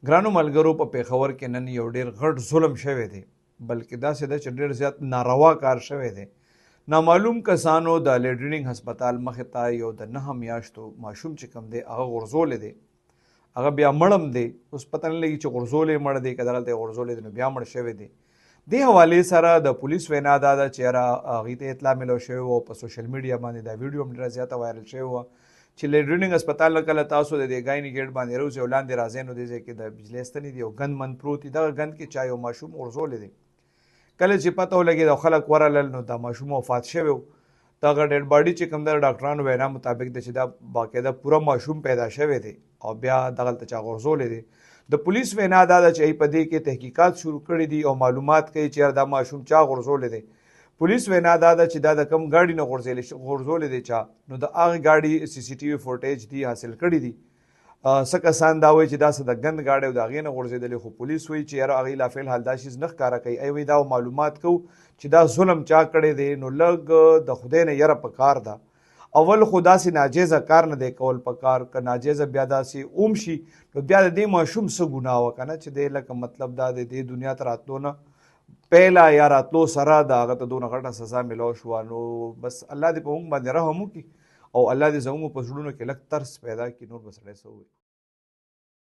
ګرانو ملګرو په پېښور کې نن یو ډېر غټ ظلم شوی دی بلکې داسې ده چې ډېر زیات ناروا کار شوی دی. نامعلوم کسانو د لیډرینګ هسپتال مخې ته یو د 9 میاشتو ماشوم چې کوم دی هغه غورځولی دی، هغه بیا مړم دی. اوس پته نه لګي چې غورځولی مړ دی که دغلته یې غورځولی دی نو بیا مړ شوی دی. دې حوالې سره د پولیس وینا دا ده چې یاره هغوی ته اطلاع میلاو شوې وه، په سوشل میډیا باندې دا ویډیو هم ډېره زیاته وایرل شوې وه چې لیډرینګ هسپتال نه کله تاسو د دې ګایني ګیټ باندې راوځئ او لاندې راځئ نو دې ځای کې د بجلۍ ستنې دي او ګند من پروت دي. دغه ګند کې چا یو ماشوم غورځولی دی. کله چې پته ولګېد او خلک ورغلل نو دا ماشوم وفات شوی و. دغه ډیډ باډي چې کوم د ډاکټرانو وینا مطابق ده چې دا باقاعده پوره ماشوم پیدا شوی دی او بیا دغلته چا غورځولی دی. د پولیس وینا دا ده چې په دې کې تحقیقات شروع کړي دي او معلومات کوي چې دا ماشوم چا غورځولی دی. پولیس وینا دا ده چې دا د کم ګاډي نه غورځولی دی چا نو د هغې ګاډي سی سی ټي وي فوټیج دی حاصل کړي دي. څه کسان دا وایي چې دا څه د ګند ګاډی او د هغې نه غورځېدلې، خو پولیس وایي چې یاره هغوی لا فعل حال دا شیز نه ښکاره کوي. ای وایي دا معلومات کوو چې دا ظلم چا کړی دی نو لږ د خدای نه یره پکار ده. اول خو داسې ناجیزه کار نه دی کول پکار، که ناجیزه بیا داسې اوم شي نو بیا د دې ماشوم څه ګناه وه که نه چې دی لکه مطلب دا د دې دنیا ته راتلو نه پیله یا راتلو سره د هغه ته دونه غټه سزا میلاو شوه. نو بس الله دې په موږ باندې رحم وکړي او الله دې زموږ په زړونو کې لږ ترس پیدا کړي. نور به سړی څه ووایي.